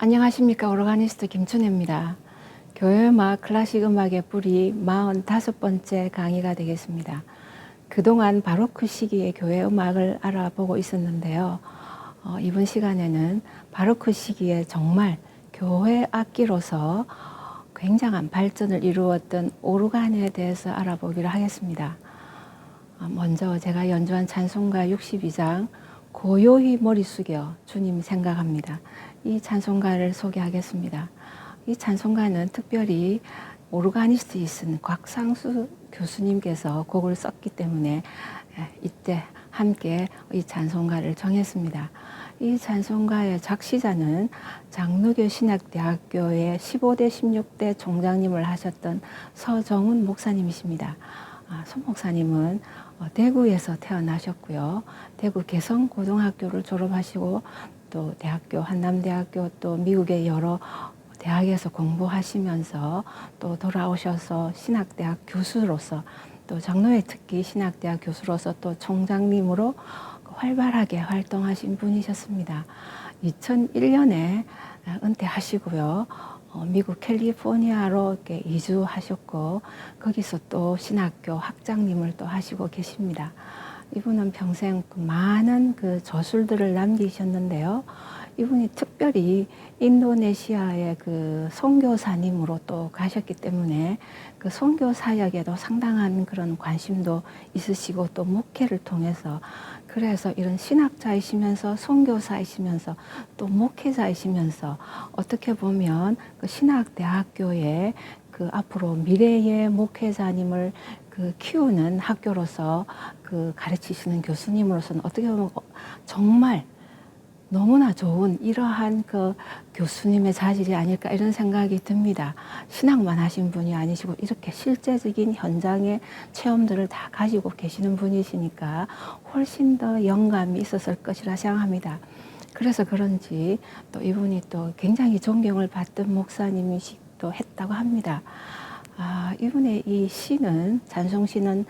안녕하십니까. 오르가니스트 김춘혜입니다. 교회음악, 클래식 음악의 뿌리 45번째 강의가 되겠습니다. 그동안 바로크 시기의 교회 음악을 알아보고 있었는데요. 이번 시간에는 바로크 시기에 정말 교회 악기로서 굉장한 발전을 이루었던 오르간에 대해서 알아보기로 하겠습니다. 먼저 제가 연주한 찬송가 62장 고요히 머리 숙여 주님 생각합니다. 이 찬송가를 소개하겠습니다. 이 찬송가는 특별히 오르가니스트이신 곽상수 교수님께서 곡을 썼기 때문에 이때 함께 이 찬송가를 정했습니다. 이 찬송가의 작시자는 장로교 신학대학교의 15대 16대 총장님을 하셨던 서정훈 목사님이십니다. 서 목사님은 대구에서 태어나셨고요. 대구 개성고등학교를 졸업하시고 또 대학교, 한남대학교, 또 미국의 여러 대학에서 공부하시면서 또 돌아오셔서 신학대학 교수로서 또 장로회 특기 신학대학 교수로서 또 총장님으로 활발하게 활동하신 분이셨습니다. 2001년에 은퇴하시고요. 미국 캘리포니아로 이렇게 이주하셨고 거기서 또 신학교 학장님을 또 하시고 계십니다. 이분은 평생 많은 그 저술들을 남기셨는데요. 이분이 특별히 인도네시아의 그 선교사님으로 또 가셨기 때문에 그 선교 사역에도 상당한 그런 관심도 있으시고 또 목회를 통해서 그래서 이런 신학자이시면서 선교사이시면서 또 목회자이시면서 어떻게 보면 그 신학대학교에 그 앞으로 미래의 목회자님을 그 키우는 학교로서 그 가르치시는 교수님으로서는 어떻게 보면 정말 너무나 좋은 이러한 그 교수님의 자질이 아닐까 이런 생각이 듭니다. 신학만 하신 분이 아니시고 이렇게 실제적인 현장의 체험들을 다 가지고 계시는 분이시니까 훨씬 더 영감이 있었을 것이라 생각합니다. 그래서 그런지 또 이분이 또 굉장히 존경을 받던 목사님이시기도 했다고 합니다. 이분의 이 시는 찬송시는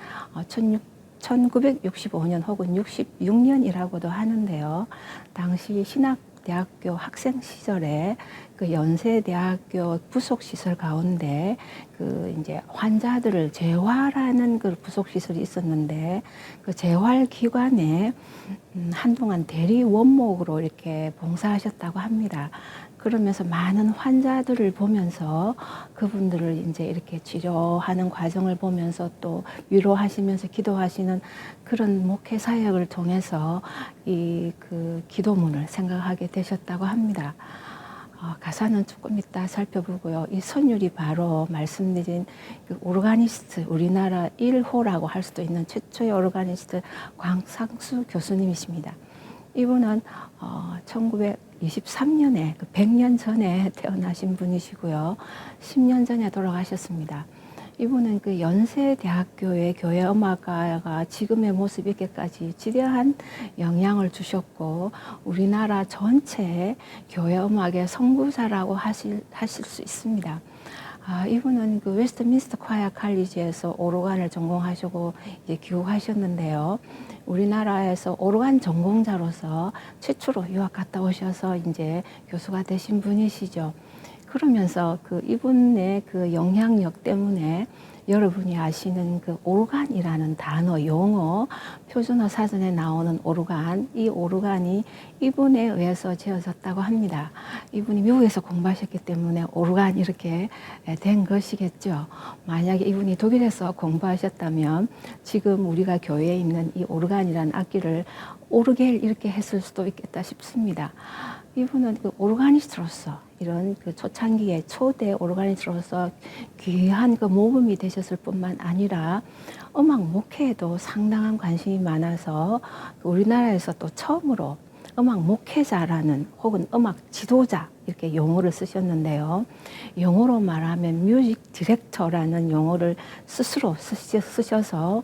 1965년 혹은 66년이라고도 하는데요. 당시 신학대학교 학생 시절에 그 연세대학교 부속시설 가운데 그 이제 환자들을 재활하는 그 부속시설이 있었는데 그 재활기관에 한동안 대리 원목으로 이렇게 봉사하셨다고 합니다. 그러면서 많은 환자들을 보면서 그분들을 이제 이렇게 치료하는 과정을 보면서 또 위로하시면서 기도하시는 그런 목회 사역을 통해서 이 그 기도문을 생각하게 되셨다고 합니다. 가사는 조금 이따 살펴보고요. 이 선율이 바로 말씀드린 그 오르가니스트, 우리나라 1호라고 할 수도 있는 최초의 오르가니스트 곽상수 교수님이십니다. 이분은 1923년에 100년 전에 태어나신 분이시고요. 10년 전에 돌아가셨습니다. 이분은 그 연세대학교의 교회음악가가 지금의 모습이 있기까지 지대한 영향을 주셨고 우리나라 전체의 교회음악의 선구자라고 하실 수 있습니다. 이분은 그 웨스트민스터 콰이어 칼리지에서 오르간을 전공하시고 이제 귀국하셨는데요. 우리나라에서 오르간 전공자로서 최초로 유학 갔다 오셔서 이제 교수가 되신 분이시죠. 그러면서 그 이분의 그 영향력 때문에 여러분이 아시는 그 오르간이라는 단어, 용어, 표준어 사전에 나오는 오르간, 이 오르간이 이분에 의해서 지어졌다고 합니다. 이분이 미국에서 공부하셨기 때문에 오르간 이렇게 된 것이겠죠. 만약에 이분이 독일에서 공부하셨다면 지금 우리가 교회에 있는 이 오르간이라는 악기를 오르겔 이렇게 했을 수도 있겠다 싶습니다. 이분은 그 오르가니스트로서 이런 그 초창기의 초대 오르가니스트로서 귀한 그 모범이 되셨을 뿐만 아니라 음악 목회에도 상당한 관심이 많아서 우리나라에서 또 처음으로 음악 목회자라는 혹은 음악 지도자 이렇게 용어를 쓰셨는데요. 영어로 말하면 뮤직 디렉터라는 용어를 스스로 쓰셔서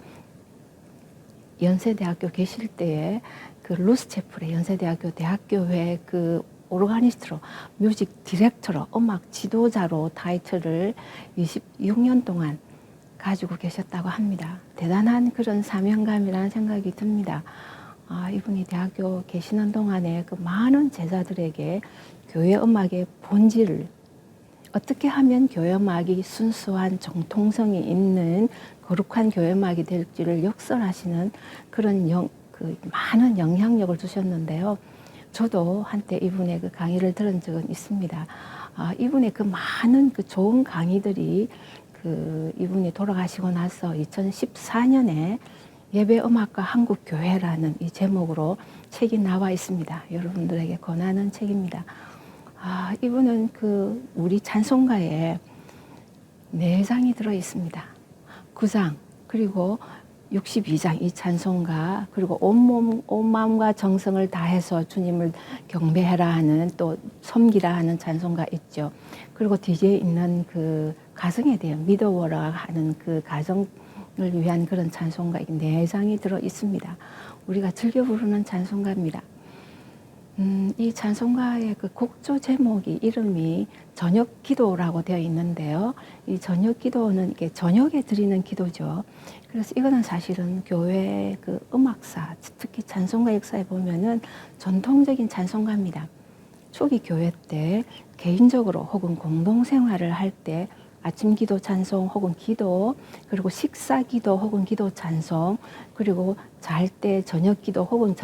연세대학교 계실 때에 그 루스체플의 연세대학교 대학교회 그 오르가니스트로 뮤직 디렉터로 음악 지도자로 타이틀을 26년 동안 가지고 계셨다고 합니다. 대단한 그런 사명감이라는 생각이 듭니다. 이분이 대학교 계시는 동안에 그 많은 제자들에게 교회 음악의 본질을 어떻게 하면 교회 음악이 순수한 정통성이 있는 거룩한 교회 음악이 될지를 역설하시는 그런 많은 영향력을 주셨는데요. 저도 한때 이분의 그 강의를 들은 적은 있습니다. 이분의 그 많은 그 좋은 강의들이 이분이 돌아가시고 나서 2014년에 예배음악과 한국교회라는 이 제목으로 책이 나와 있습니다. 여러분들에게 권하는 책입니다. 이분은 우리 찬송가에 4장이 들어 있습니다. 9장, 그리고 62장 이 찬송가, 그리고 온 마음과 정성을 다해서 주님을 경배해라 하는 또 섬기라 하는 찬송가 있죠. 그리고 뒤에 있는 그 가정에 대한 믿어보라 하는 그 가정을 위한 그런 찬송가 4장이 들어 있습니다. 우리가 즐겨 부르는 찬송가입니다. 이 찬송가의 그 곡조 제목이 이름이 저녁 기도라고 되어 있는데요. 이 저녁 기도는 이게 저녁에 드리는 기도죠. 그래서 이거는 사실은 교회 그 음악사, 특히 찬송가 역사에 보면은 전통적인 찬송가입니다. 초기 교회 때 개인적으로 혹은 공동생활을 할 때 아침 기도 찬송 혹은 기도, 그리고 식사 기도 혹은 기도 찬송, 그리고 잘 때 저녁 기도 혹은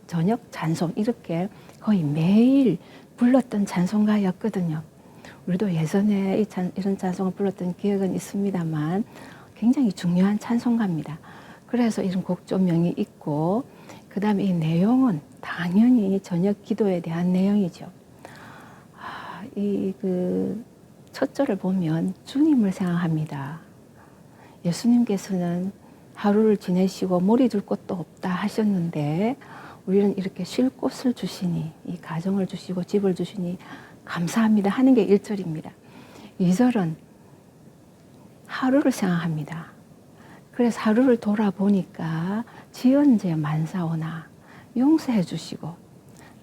저녁 찬송, 이렇게 거의 매일 불렀던 찬송가였거든요. 우리도 예전에 이런 찬송을 불렀던 기억은 있습니다만 굉장히 중요한 찬송가입니다. 그래서 이런 곡조명이 있고, 그 다음에 이 내용은 당연히 저녁 기도에 대한 내용이죠. 첫 절을 보면 주님을 생각합니다. 예수님께서는 하루를 지내시고 머리 둘 곳도 없다 하셨는데 우리는 이렇게 쉴 곳을 주시니, 이 가정을 주시고 집을 주시니 감사합니다 하는 게 1절입니다. 2절은 하루를 생각합니다. 그래서 하루를 돌아보니까 지은 죄 만사오나 용서해 주시고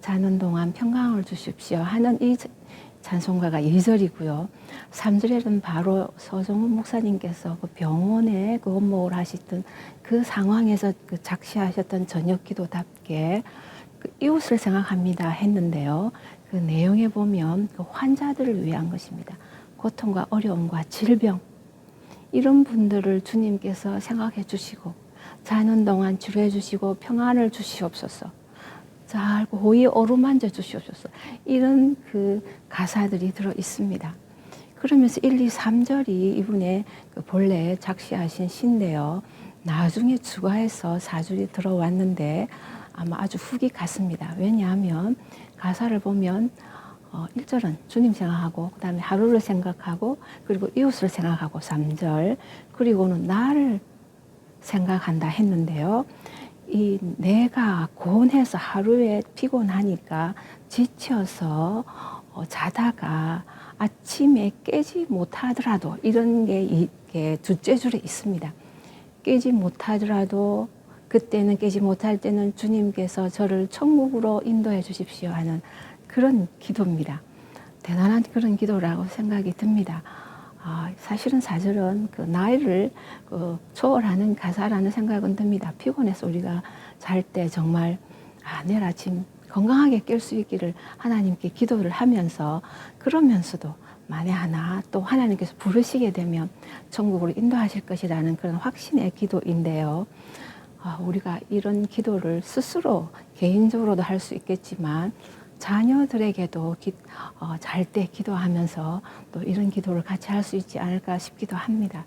자는 동안 평강을 주십시오 하는 이 찬송가가 2절이고요. 3절에는 바로 서정훈 목사님께서 그 병원에 그 업무를 하시던 그 상황에서 그 작시하셨던 저녁 기도답게 그 이웃을 생각합니다 했는데요. 그 내용에 보면 그 환자들을 위한 것입니다. 고통과 어려움과 질병, 이런 분들을 주님께서 생각해 주시고 자는 동안 치료해 주시고 평안을 주시옵소서. 잘 호의 어루만져 주시옵소서. 이런 그 가사들이 들어 있습니다. 그러면서 1, 2, 3절이 이분의 그 본래 작시하신 시인데요. 나중에 추가해서 4절이 들어왔는데 아마 아주 후기 같습니다. 왜냐하면 가사를 보면 1절은 주님 생각하고, 그 다음에 하루를 생각하고, 그리고 이웃을 생각하고 3절, 그리고는 나를 생각한다 했는데요. 이 내가 고온해서 하루에 피곤하니까 지쳐서 자다가 아침에 깨지 못하더라도, 이런 게 이게 둘째 줄에 있습니다. 깨지 못하더라도 그때는, 깨지 못할 때는 주님께서 저를 천국으로 인도해 주십시오 하는 그런 기도입니다. 대단한 그런 기도라고 생각이 듭니다. 사실은 4절은 그 나이를 초월하는 가사라는 생각은 듭니다. 피곤해서 우리가 잘 때 정말 내일 아침 건강하게 깰 수 있기를 하나님께 기도를 하면서, 그러면서도 만에 하나 또 하나님께서 부르시게 되면 천국으로 인도하실 것이라는 그런 확신의 기도인데요. 우리가 이런 기도를 스스로 개인적으로도 할 수 있겠지만 자녀들에게도 잘 때 기도하면서 또 이런 기도를 같이 할 수 있지 않을까 싶기도 합니다.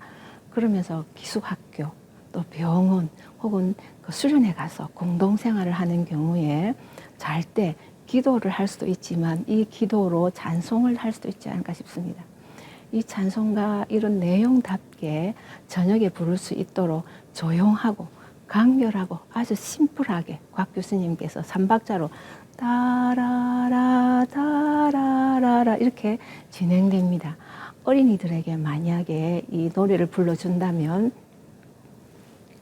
그러면서 기숙학교, 또 병원 혹은 그 수련회 가서 공동생활을 하는 경우에 잘 때 기도를 할 수도 있지만 이 기도로 찬송을 할 수도 있지 않을까 싶습니다. 이 찬송가 이런 내용답게 저녁에 부를 수 있도록 조용하고 강렬하고 아주 심플하게 곽 교수님께서 3박자로 따라라 따라라라 이렇게 진행됩니다. 어린이들에게 만약에 이 노래를 불러준다면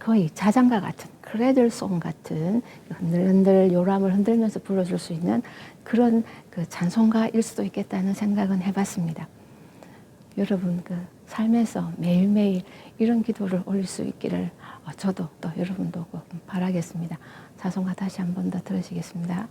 거의 자장가 같은 크레들송 같은 흔들흔들 요람을 흔들면서 불러줄 수 있는 그런 그 찬송가일 수도 있겠다는 생각은 해봤습니다. 여러분 그 삶에서 매일매일 이런 기도를 올릴 수 있기를 저도 또 여러분도 바라겠습니다. 찬송가 다시 한 번 더 들으시겠습니다.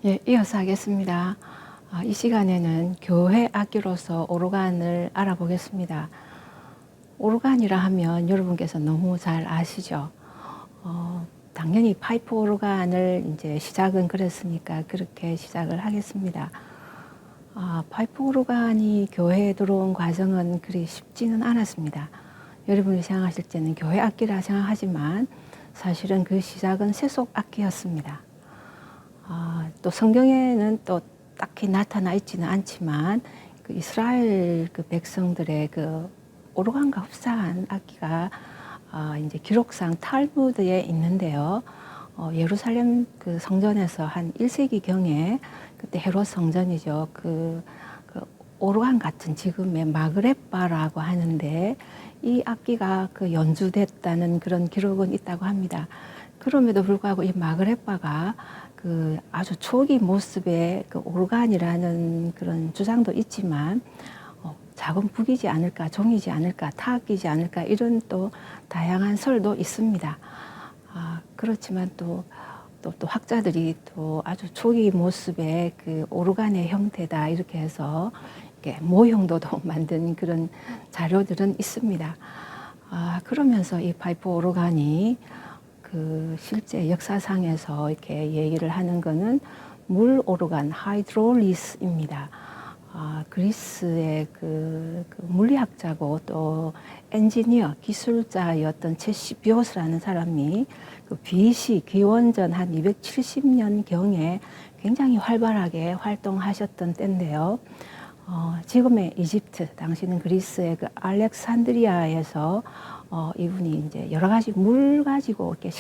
예, 이어서 하겠습니다. 이 시간에는 교회 악기로서 오르간을 알아보겠습니다. 오르간이라 하면 여러분께서 너무 잘 아시죠? 당연히 파이프 오르간을 이제 시작은 그랬으니까 그렇게 시작을 하겠습니다. 파이프 오르간이 교회에 들어온 과정은 그리 쉽지는 않았습니다. 여러분이 생각하실 때는 교회 악기라 생각하지만 사실은 그 시작은 세속 악기였습니다. 또 성경에는 또 딱히 나타나 있지는 않지만 그 이스라엘 그 백성들의 그 오르간과 흡사한 악기가 이제 기록상 탈무드에 있는데요. 예루살렘 그 성전에서 한 1세기 경에 그때 헤롯 성전이죠. 그 오르간 같은 지금의 마그레바라고 하는데 이 악기가 그 연주됐다는 그런 기록은 있다고 합니다. 그럼에도 불구하고 이 마그레바가 그 아주 초기 모습의 그 오르간이라는 그런 주장도 있지만 작은 북이지 않을까, 종이지 않을까, 타악기지 않을까 이런 또 다양한 설도 있습니다. 그렇지만 또 학자들이 또 아주 초기 모습의 그 오르간의 형태다 이렇게 해서 이렇게 모형도도 만든 그런 자료들은 있습니다. 그러면서 이 파이프 오르간이 그 실제 역사상에서 이렇게 얘기를 하는 거는 물 오르간 하이드롤리스입니다. 그리스의 그 물리학자고 또 엔지니어 기술자였던 체시비오스라는 사람이 그 BC 기원전 한 270년 경에 굉장히 활발하게 활동하셨던 때인데요. 지금의 이집트, 당시는 그리스의 그 알렉산드리아에서 이분이 이제 여러 가지 물 가지고 이렇게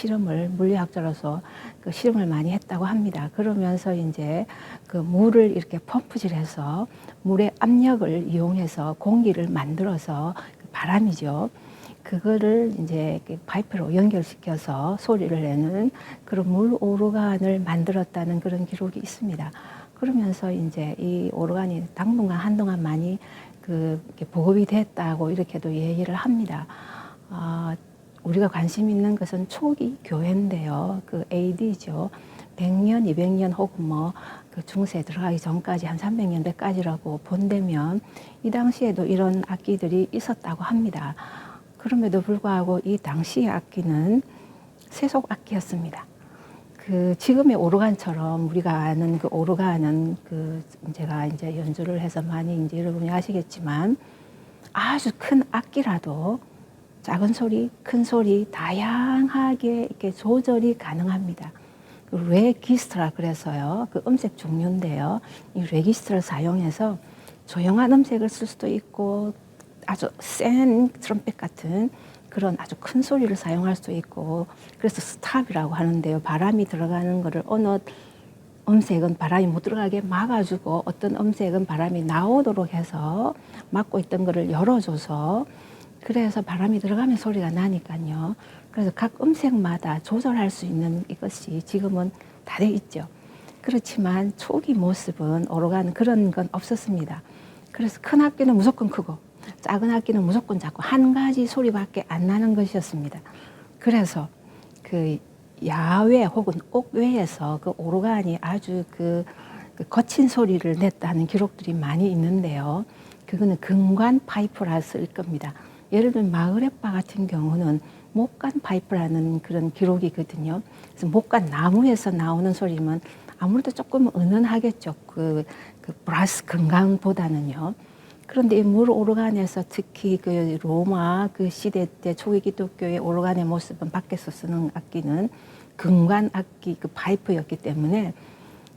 물리학자로서 그 실험을 많이 했다고 합니다. 그러면서 이제 그 물을 이렇게 펌프질해서 물의 압력을 이용해서 공기를 만들어서 그 바람이죠. 그거를 이제 파이프로 연결시켜서 소리를 내는 그런 물 오르간을 만들었다는 그런 기록이 있습니다. 그러면서 이제 이 오르간이 당분간 한동안 많이 이렇게 보급이 됐다고 이렇게도 얘기를 합니다. 우리가 관심 있는 것은 초기 교회인데요. 그 AD죠. 100년, 200년 혹은 뭐 그 중세에 들어가기 전까지 한 300년대까지라고 본다면 이 당시에도 이런 악기들이 있었다고 합니다. 그럼에도 불구하고 이 당시의 악기는 세속 악기였습니다. 그 지금의 오르간처럼 우리가 아는 그 오르간은 그 제가 이제 연주를 해서 많이 이제 여러분이 아시겠지만 아주 큰 악기라도 작은 소리, 큰 소리 다양하게 이렇게 조절이 가능합니다. 레기스트라 그래서요. 그 음색 종류인데요. 이 레기스트라를 사용해서 조용한 음색을 쓸 수도 있고 아주 센 트럼펫 같은 그런 아주 큰 소리를 사용할 수도 있고 그래서 스탑이라고 하는데요. 바람이 들어가는 거를 어느 음색은 바람이 못 들어가게 막아주고 어떤 음색은 바람이 나오도록 해서 막고 있던 거를 열어줘서 그래서 바람이 들어가면 소리가 나니까요. 그래서 각 음색마다 조절할 수 있는 이것이 지금은 다 돼 있죠. 그렇지만 초기 모습은 오르간 그런 건 없었습니다. 그래서 큰 악기는 무조건 크고 작은 악기는 무조건 작고 한 가지 소리밖에 안 나는 것이었습니다. 그래서 그 야외 혹은 옥외에서 그 오르간이 아주 그 거친 소리를 냈다는 기록들이 많이 있는데요. 그거는 금관 파이프라 쓸 겁니다. 예를 들면 마그레파 같은 경우는 목관 파이프라는 그런 기록이거든요. 그래서 목관 나무에서 나오는 소리면 아무래도 조금 은은하겠죠. 그 브라스 금강보다는요. 그런데 이 물 오르간에서 특히 그 로마 그 시대 때 초기 기독교의 오르간의 모습은 밖에서 쓰는 악기는 금관 악기 그 파이프였기 때문에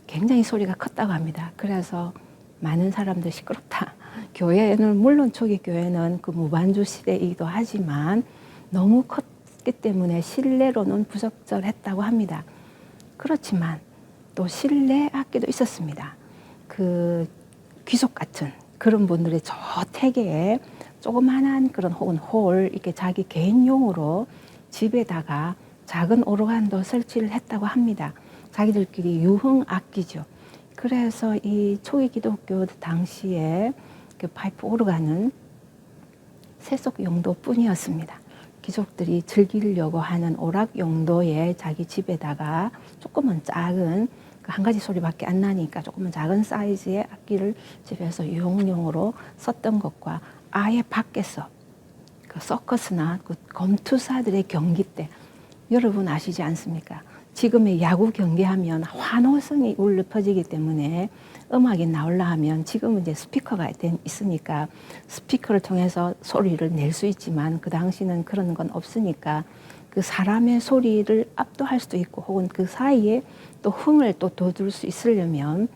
굉장히 소리가 컸다고 합니다. 그래서 많은 사람들 시끄럽다. 교회는 물론 초기 교회는 그 무반주 시대이기도 하지만 너무 컸기 때문에 실내로는 부적절했다고 합니다. 그렇지만 또 실내 악기도 있었습니다. 그 귀족 같은 그런 분들의 저택에 조그만한 그런 혹은 홀 이렇게 자기 개인용으로 집에다가 작은 오르간도 설치를 했다고 합니다. 자기들끼리 유흥 악기죠. 그래서 이 초기 기독교 당시에 그 파이프 오르간은 세속 용도뿐이었습니다. 귀족들이 즐기려고 하는 오락 용도의 자기 집에다가 조금은 작은 한 가지 소리밖에 안 나니까 조금은 작은 사이즈의 악기를 집에서 유흥용으로 썼던 것과 아예 밖에서 그 서커스나 그 검투사들의 경기 때 여러분 아시지 않습니까? 지금의 야구 경기하면 환호성이 울려 퍼지기 때문에 음악이 나올라 하면 지금은 이제 스피커가 있으니까 스피커를 통해서 소리를 낼 수 있지만 그 당시는 그런 건 없으니까 그 사람의 소리를 압도할 수도 있고 혹은 그 사이에 또 흥을 또 돋울 수 있으려면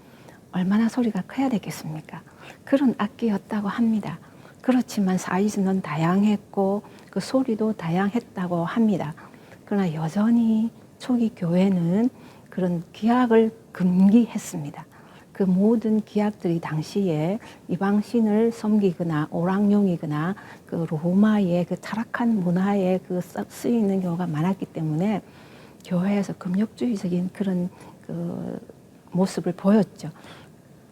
얼마나 소리가 커야 되겠습니까? 그런 악기였다고 합니다. 그렇지만 사이즈는 다양했고 그 소리도 다양했다고 합니다. 그러나 여전히 초기 교회는 그런 기악을 금기했습니다. 그 모든 기악들이 당시에 이방신을 섬기거나 오락용이거나 그 로마의 그 타락한 문화에 그 쓰이는 경우가 많았기 때문에 교회에서 금욕주의적인 그런 그 모습을 보였죠.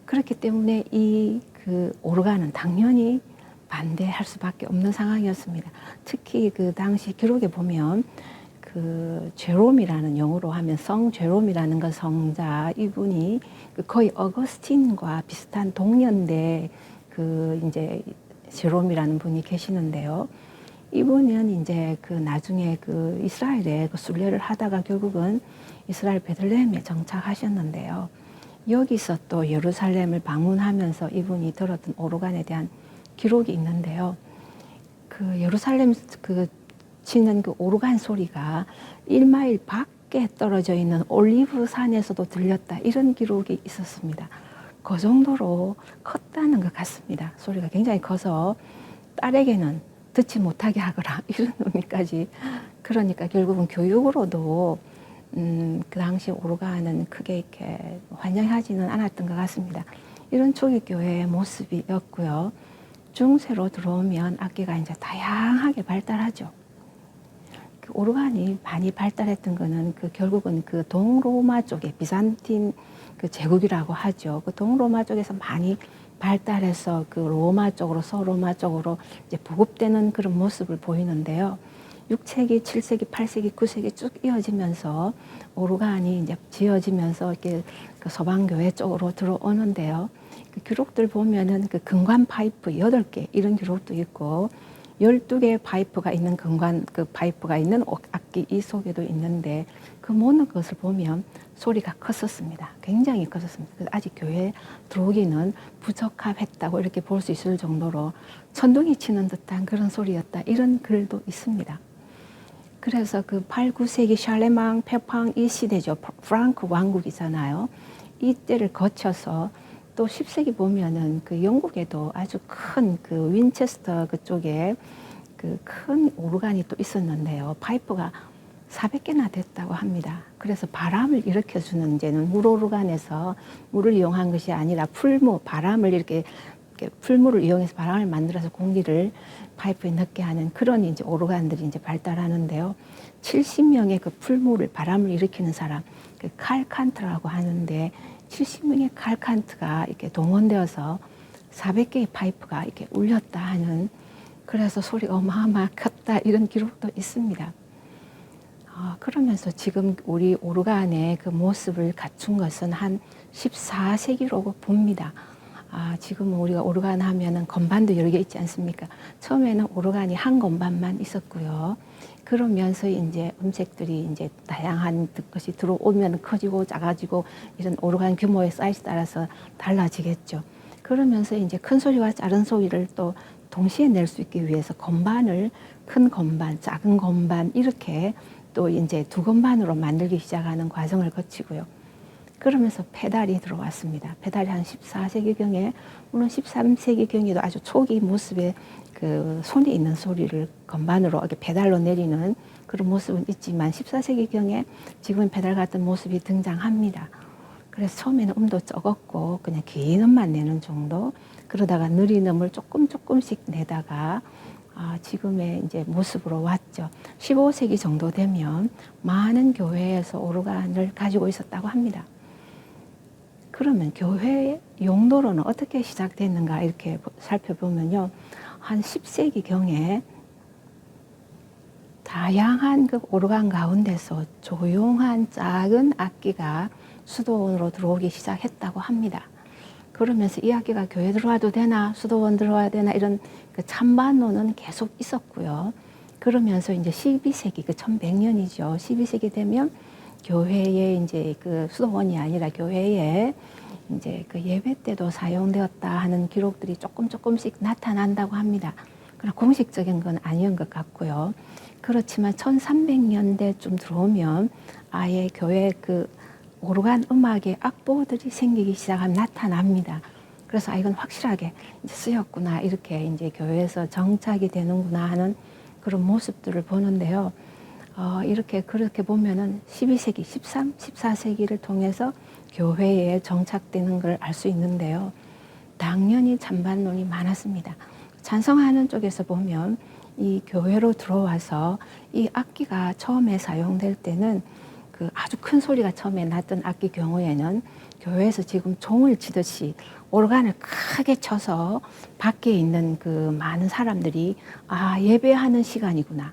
그렇기 때문에 이 그 오르간은 당연히 반대할 수밖에 없는 상황이었습니다. 특히 그 당시 기록에 보면 그 제롬이라는 영어로 하면 성 제롬이라는 건 성자 이분이 거의 어거스틴과 비슷한 동년대 그 이제 제롬이라는 분이 계시는데요. 이분은 이제 그 나중에 그 이스라엘에 그 순례를 하다가 결국은 이스라엘 베들레헴에 정착하셨는데요. 여기서 또 예루살렘을 방문하면서 이분이 들었던 오르간에 대한 기록이 있는데요. 그 예루살렘 그 치는 그 오르간 소리가 1마일 밖에 떨어져 있는 올리브 산에서도 들렸다. 이런 기록이 있었습니다. 그 정도로 컸다는 것 같습니다. 소리가 굉장히 커서 딸에게는 듣지 못하게 하거라. 이런 의미까지. 그러니까 결국은 교육으로도 그 당시 오르간은 크게 이렇게 환영하지는 않았던 것 같습니다. 이런 초기 교회의 모습이었고요. 중세로 들어오면 악기가 이제 다양하게 발달하죠. 그 오르간이 많이 발달했던 거는 그 결국은 그 동로마 쪽에 비산틴 그 제국이라고 하죠. 그 동로마 쪽에서 많이 발달해서 그 로마 쪽으로 서로마 쪽으로 이제 보급되는 그런 모습을 보이는데요. 6세기, 7세기, 8세기, 9세기 쭉 이어지면서 오르간이 이제 지어지면서 이렇게 그 서방교회 쪽으로 들어오는데요. 그 기록들 보면은 그 금관 파이프 8개 이런 기록도 있고 12개의 파이프가 있는 금관 그 파이프가 있는 악기 이 속에도 있는데 그 모든 것을 보면 소리가 컸었습니다. 굉장히 컸었습니다. 그래서 아직 교회에 들어오기는 부적합했다고 이렇게 볼 수 있을 정도로 천둥이 치는 듯한 그런 소리였다. 이런 글도 있습니다. 그래서 그 8, 9세기 샬레망, 페팡 이 시대죠. 프랑크 왕국이잖아요. 이때를 거쳐서 또 10세기 보면은 그 영국에도 아주 큰 그 윈체스터 그쪽에 그 큰 오르간이 또 있었는데요. 파이프가 400개나 됐다고 합니다. 그래서 바람을 일으켜주는 이제는 물 오르간에서 물을 이용한 것이 아니라 풀무, 바람을 이렇게 풀물을 이용해서 바람을 만들어서 공기를 파이프에 넣게 하는 그런 이제 오르간들이 이제 발달하는데요. 70명의 그 풀물을 바람을 일으키는 사람, 그 칼칸트라고 하는데 70명의 칼칸트가 이렇게 동원되어서 400개의 파이프가 이렇게 울렸다 하는 그래서 소리가 어마어마하게 컸다 이런 기록도 있습니다. 그러면서 지금 우리 오르간의 그 모습을 갖춘 것은 한 14세기로 봅니다. 지금 우리가 오르간 하면은 건반도 여러 개 있지 않습니까? 처음에는 오르간이 한 건반만 있었고요. 그러면서 이제 음색들이 이제 다양한 것이 들어오면 커지고 작아지고 이런 오르간 규모의 사이즈 따라서 달라지겠죠. 그러면서 이제 큰 소리와 작은 소리를 또 동시에 낼 수 있기 위해서 건반을 큰 건반, 작은 건반 이렇게 또 이제 두 건반으로 만들기 시작하는 과정을 거치고요. 그러면서 페달이 들어왔습니다. 페달이 한 14세기경에, 물론 13세기경에도 아주 초기 모습의 그 손이 있는 소리를 건반으로 이렇게 페달로 내리는 그런 모습은 있지만 14세기경에 지금 페달 같은 모습이 등장합니다. 그래서 처음에는 음도 적었고 그냥 긴 음만 내는 정도, 그러다가 느린 음을 조금씩 내다가 지금의 이제 모습으로 왔죠. 15세기 정도 되면 많은 교회에서 오르간을 가지고 있었다고 합니다. 그러면 교회 용도로는 어떻게 시작됐는가 이렇게 살펴보면요. 한 10세기경에 다양한 그 오르간 가운데서 조용한 작은 악기가 수도원으로 들어오기 시작했다고 합니다. 그러면서 이 악기가 교회 들어와도 되나 수도원 들어와야 되나 이런 그 찬반론은 계속 있었고요. 그러면서 이제 12세기 그 1100년이죠. 12세기 되면 교회에 이제 그 수도원이 아니라 교회에 이제 그 예배 때도 사용되었다 하는 기록들이 조금씩 나타난다고 합니다. 그러나 공식적인 건 아니었던 것 같고요. 그렇지만 1300년대쯤 들어오면 아예 교회 그 오르간 음악의 악보들이 생기기 시작하면 나타납니다. 그래서 이건 확실하게 이제 쓰였구나 이렇게 이제 교회에서 정착이 되는구나 하는 그런 모습들을 보는데요. 이렇게 그렇게 보면은 12세기, 13, 14세기를 통해서 교회에 정착되는 걸 알 수 있는데요. 당연히 찬반론이 많았습니다. 찬성하는 쪽에서 보면 이 교회로 들어와서 이 악기가 처음에 사용될 때는 그 아주 큰 소리가 처음에 났던 악기 경우에는 교회에서 지금 종을 치듯이 오르간을 크게 쳐서 밖에 있는 그 많은 사람들이 예배하는 시간이구나.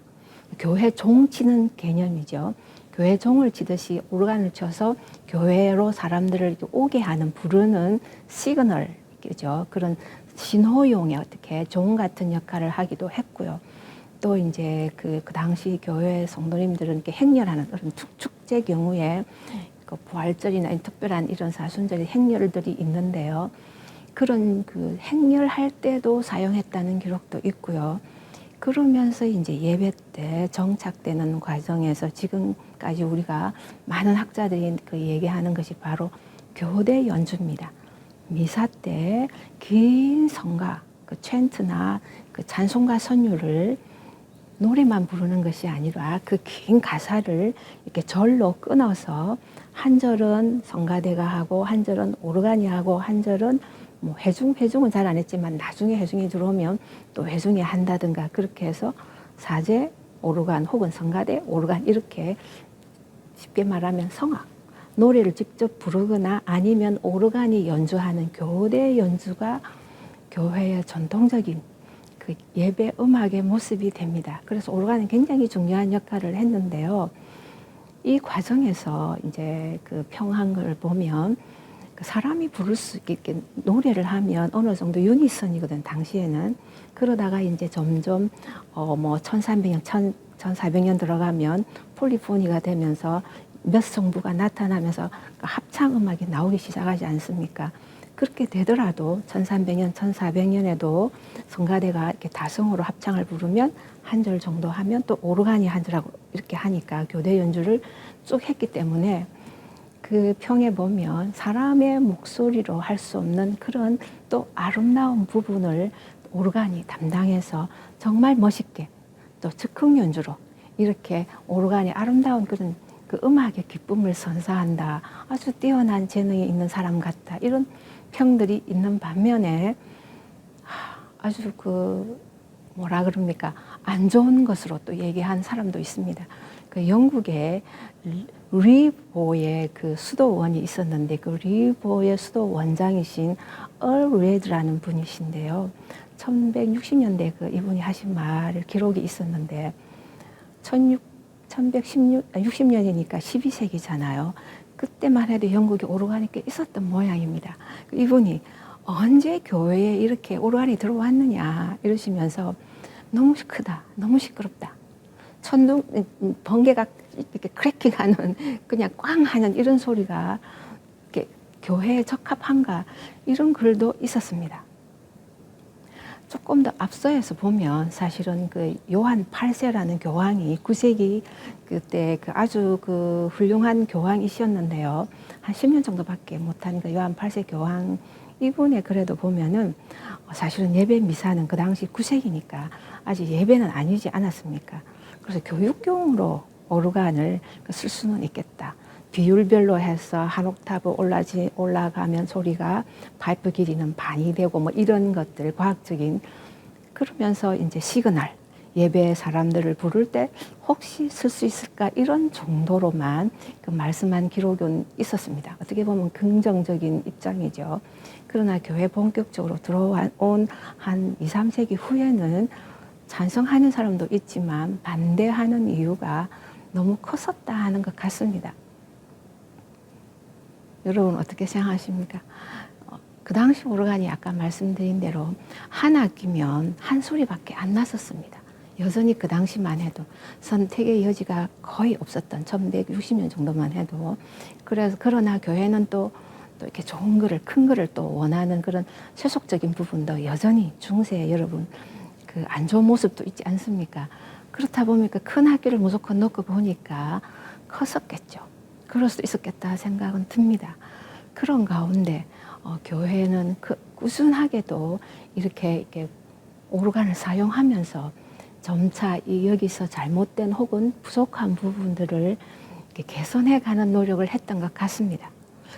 교회 종 치는 개념이죠. 교회 종을 치듯이 오르간을 쳐서 교회로 사람들을 오게 하는 부르는 시그널이죠. 그런 신호용의 어떻게 종 같은 역할을 하기도 했고요. 또 이제 그 당시 교회 성도님들은 이렇게 행렬하는 그런 축제 경우에 그 부활절이나 특별한 이런 사순절의 행렬들이 있는데요. 그런 그 행렬할 때도 사용했다는 기록도 있고요. 그러면서 이제 예배 때 정착되는 과정에서 지금까지 우리가 많은 학자들이 그 얘기하는 것이 바로 교대 연주입니다. 미사 때 긴 성가, 그 챈트나 그 찬송가 선율을 노래만 부르는 것이 아니라 그 긴 가사를 이렇게 절로 끊어서 한 절은 성가대가 하고 한 절은 오르간이 하고 한 절은 뭐 회중은 잘 안 했지만 나중에 회중이 들어오면 또 회중이 한다든가 그렇게 해서 사제, 오르간 혹은 성가대, 오르간 이렇게 쉽게 말하면 성악, 노래를 직접 부르거나 아니면 오르간이 연주하는 교대 연주가 교회의 전통적인 그 예배 음악의 모습이 됩니다. 그래서 오르간은 굉장히 중요한 역할을 했는데요. 이 과정에서 이제 그 평한을 보면 그 사람이 부를 수 있게 노래를 하면 어느 정도 유니선이거든, 당시에는. 그러다가 이제 점점 뭐 1300년, 1400년 들어가면 폴리포니가 되면서 몇 성부가 나타나면서 합창 음악이 나오기 시작하지 않습니까? 그렇게 되더라도 1300년, 1400년에도 성가대가 이렇게 다성으로 합창을 부르면 한 절 정도 하면 또 오르간이 한 절하고 이렇게 하니까 교대 연주를 쭉 했기 때문에 그 평에 보면 사람의 목소리로 할 수 없는 그런 또 아름다운 부분을 오르간이 담당해서 정말 멋있게 또 즉흥 연주로 이렇게 오르간이 아름다운 그런 그 음악의 기쁨을 선사한다. 아주 뛰어난 재능이 있는 사람 같다. 이런 평들이 있는 반면에 아주 그 뭐라 그럽니까? 안 좋은 것으로 또 얘기한 사람도 있습니다. 그 영국에 리보의 그 수도원이 있었는데 그 리보의 수도 원장이신 얼 레드라는 분이신데요. 1160년대 그 이분이 하신 말을 기록이 있었는데 1160년이니까 12세기잖아요. 그때만 해도 영국에 오르간이 꽤 있었던 모양입니다. 이분이 언제 교회에 이렇게 오르간이 들어왔느냐 이러시면서 너무 크다, 너무 시끄럽다. 천둥, 번개가 이렇게 크래킹하는 그냥 꽝 하는 이런 소리가 이렇게 교회에 적합한가 이런 글도 있었습니다. 조금 더 앞서에서 보면 사실은 그 요한 8세라는 교황이 9세기 그때 그 아주 그 훌륭한 교황이셨는데요. 한 10년 정도밖에 못하니까 요한 8세 교황 이분의 글에도 보면은 사실은 예배 미사는 그 당시 9세기니까 아직 예배는 아니지 않았습니까? 그래서 교육용으로 오르간을 쓸 수는 있겠다. 비율별로 해서 한 옥타브 올라가면 소리가 파이프 길이는 반이 되고 뭐 이런 것들 과학적인 그러면서 이제 시그널 예배 사람들을 부를 때 혹시 쓸 수 있을까 이런 정도로만 그 말씀한 기록은 있었습니다. 어떻게 보면 긍정적인 입장이죠. 그러나 교회 본격적으로 들어온 한 2, 3세기 후에는 찬성하는 사람도 있지만 반대하는 이유가 너무 컸었다 하는 것 같습니다. 여러분 어떻게 생각하십니까? 그 당시 오르간이 아까 말씀드린 대로 한 학기면 한 소리밖에 안 났었습니다. 여전히 그 당시만 해도 선택의 여지가 거의 없었던 1160년 정도만 해도 그래서 그러나 교회는 또 이렇게 좋은 글을 큰 글을 또 원하는 그런 세속적인 부분도 여전히 중세 여러분 그 안 좋은 모습도 있지 않습니까? 그렇다 보니까 큰 학교를 무조건 넣고 보니까 컸었겠죠. 그럴 수도 있었겠다 생각은 듭니다. 그런 가운데 교회는 꾸준하게도 이렇게 오르간을 사용하면서 점차 여기서 잘못된 혹은 부족한 부분들을 개선해가는 노력을 했던 것 같습니다.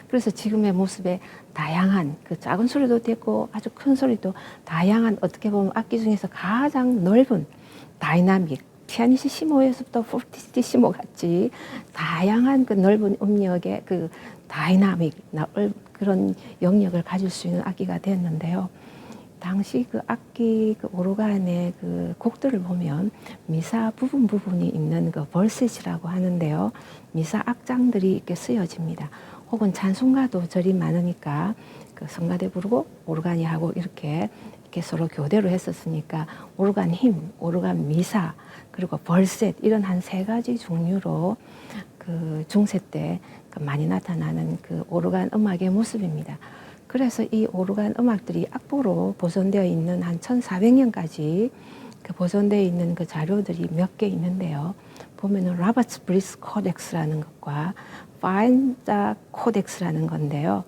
그래서 지금의 모습에 다양한 그 작은 소리도 되고 아주 큰 소리도 다양한 어떻게 보면 악기 중에서 가장 넓은 다이나믹 피아니시시모에서부터 포르티시모 같이 다양한 그 넓은 음역의 그 다이나믹 그런 영역을 가질 수 있는 악기가 됐는데요. 당시 그 악기 그 오르간의 그 곡들을 보면 미사 부분이 있는 그 벌셋이라고 하는데요. 미사 악장들이 이렇게 쓰여집니다. 혹은 찬송가도 절이 많으니까 그 성가대 부르고 오르간이 하고 이렇게 서로 교대로 했었으니까 오르간 힘, 오르간 미사, 그리고 벌셋 이런 한 3가지 종류로 그 중세 때 많이 나타나는 그 오르간 음악의 모습입니다. 그래서 이 오르간 음악들이 악보로 보존되어 있는 한 1400년까지 그 보존되어 있는 그 자료들이 몇 개 있는데요. 보면은 로버츠 브리스 코덱스라는 것과 파인자 코덱스라는 건데요.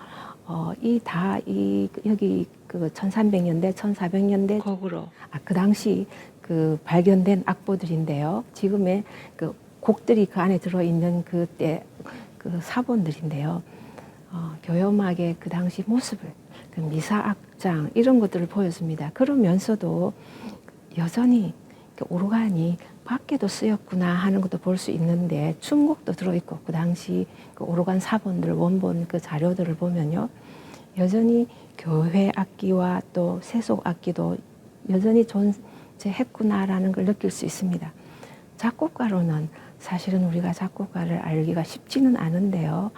여기 그 1300년대, 1400년대 곡으로 그 당시 그 발견된 악보들인데요. 지금의 그 곡들이 그 안에 들어있는 그때 그 사본들인데요. 교회음악의 그 당시 모습을 그 미사 악장 이런 것들을 보여줍니다. 그러면서도 여전히 오르간이 밖에도 쓰였구나 하는 것도 볼 수 있는데 춤곡도 들어있고 그 당시 그 오르간 사본들 원본 그 자료들을 보면요. 여전히 교회 악기와 또 세속 악기도 여전히 존재했구나라는 걸 느낄 수 있습니다. 작곡가로는 사실은 우리가 작곡가를 알기가 쉽지는 않은데요.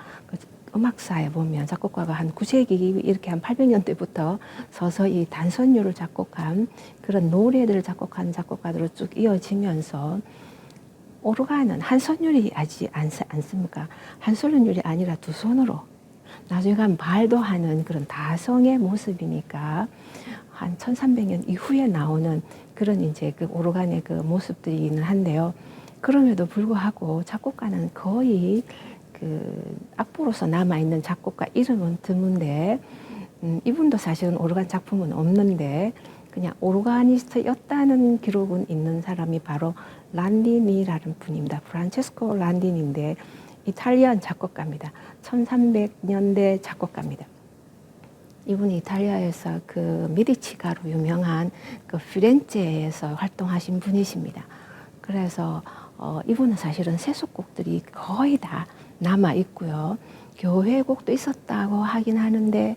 음악사에 보면 작곡가가 한 9세기 이렇게 한 800년대부터 서서히 단선율을 작곡한 그런 노래들을 작곡한 작곡가들로 쭉 이어지면서 오르간은 한 선율이 하지 않습니까? 한 선율이 아니라 두 손으로 나중에 가면 말도 하는 그런 다성의 모습이니까 한 1300년 이후에 나오는 그런 이제 그 오르간의 그 모습들이기는 한데요. 그럼에도 불구하고 작곡가는 거의 그 악보로서 남아있는 작곡가 이름은 드문데 이분도 사실은 오르간 작품은 없는데 그냥 오르가니스트였다는 기록은 있는 사람이 바로 란디니라는 분입니다. 프란체스코 란디니인데 이탈리안 작곡가입니다. 1300년대 작곡가입니다. 이분이 이탈리아에서 그 미디치가로 유명한 그 피렌체에서 활동하신 분이십니다. 그래서 이분은 사실은 세속곡들이 거의 다 남아 있고요. 교회곡도 있었다고 하긴 하는데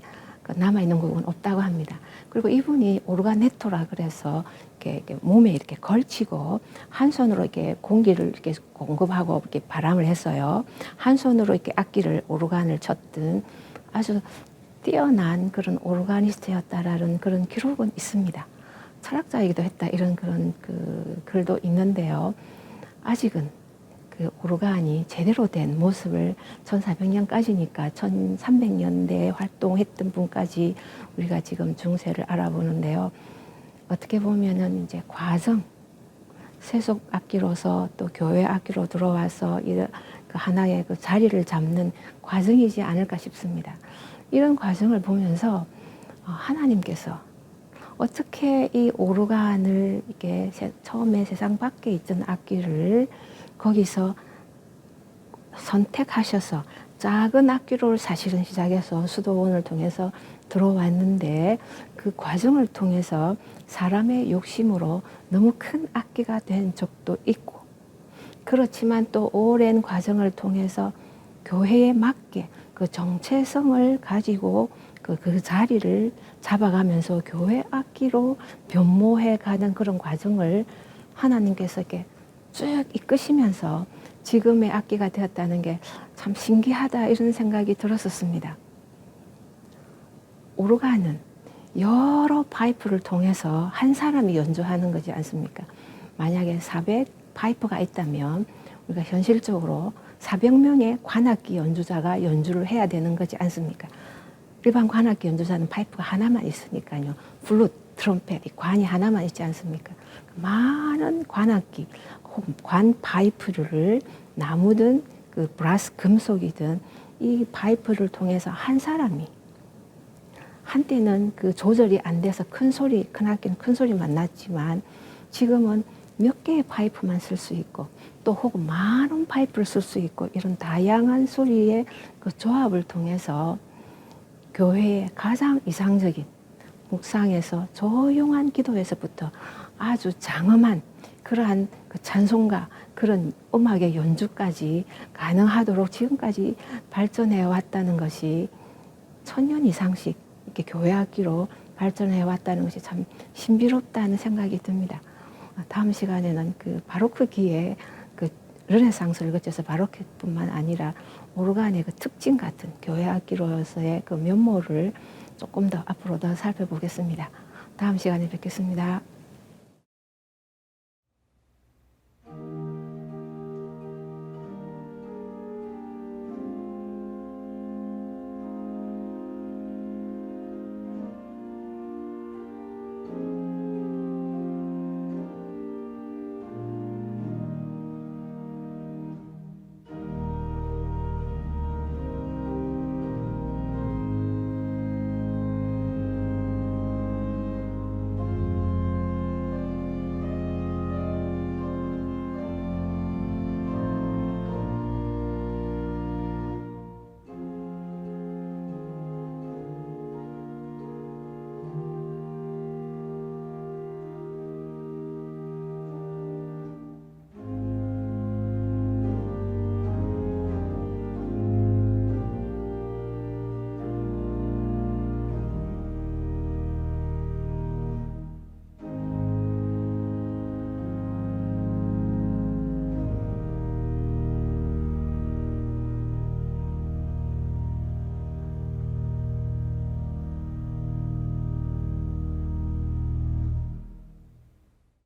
남아 있는 곡은 없다고 합니다. 그리고 이분이 오르가네토라 그래서 이렇게 몸에 이렇게 걸치고 한 손으로 이렇게 공기를 이렇게 공급하고 이렇게 바람을 했어요. 한 손으로 이렇게 악기를 오르간을 쳤던 아주 뛰어난 그런 오르가니스트였다라는 그런 기록은 있습니다. 철학자이기도 했다 이런 그런 그 글도 있는데요. 아직은 그 오르간이 제대로 된 모습을 1400년까지니까 1300년대에 활동했던 분까지 우리가 지금 중세를 알아보는데요. 어떻게 보면은 이제 과정, 세속 악기로서 또 교회 악기로 들어와서 그 하나의 그 자리를 잡는 과정이지 않을까 싶습니다. 이런 과정을 보면서 하나님께서 어떻게 이 오르간을 이렇게 처음에 세상 밖에 있던 악기를 거기서 선택하셔서 작은 악기로 사실은 시작해서 수도원을 통해서 들어왔는데 그 과정을 통해서 사람의 욕심으로 너무 큰 악기가 된 적도 있고 그렇지만 또 오랜 과정을 통해서 교회에 맞게 그 정체성을 가지고 그 자리를 잡아가면서 교회 악기로 변모해가는 그런 과정을 하나님께서 이렇게 쭉 이끄시면서 지금의 악기가 되었다는 게 참 신기하다 이런 생각이 들었었습니다. 오르간은 여러 파이프를 통해서 한 사람이 연주하는 거지 않습니까? 만약에 400 파이프가 있다면 우리가 현실적으로 400명의 관악기 연주자가 연주를 해야 되는 거지 않습니까? 일반 관악기 연주자는 파이프가 하나만 있으니까요. 플룻, 트럼펫, 관이 하나만 있지 않습니까? 많은 관악기, 혹은 관 파이프를 나무든 그 브라스 금속이든 이 파이프를 통해서 한 사람이 한때는 그 조절이 안 돼서 큰 소리, 큰 악기는 큰 소리만 났지만 지금은 몇 개의 파이프만 쓸 수 있고 또 혹은 많은 파이프를 쓸 수 있고 이런 다양한 소리의 그 조합을 통해서 교회의 가장 이상적인 묵상에서 조용한 기도에서부터 아주 장엄한 그러한 그 찬송가 그런 음악의 연주까지 가능하도록 지금까지 발전해 왔다는 것이 1000년 이상씩 이렇게 교회 악기로 발전해 왔다는 것이 참 신비롭다는 생각이 듭니다. 다음 시간에는 그 바로크기의 그 르네상스를 거쳐서 바로크뿐만 아니라 오르간의 그 특징 같은 교회 악기로서의 그 면모를 조금 더 앞으로 더 살펴보겠습니다. 다음 시간에 뵙겠습니다.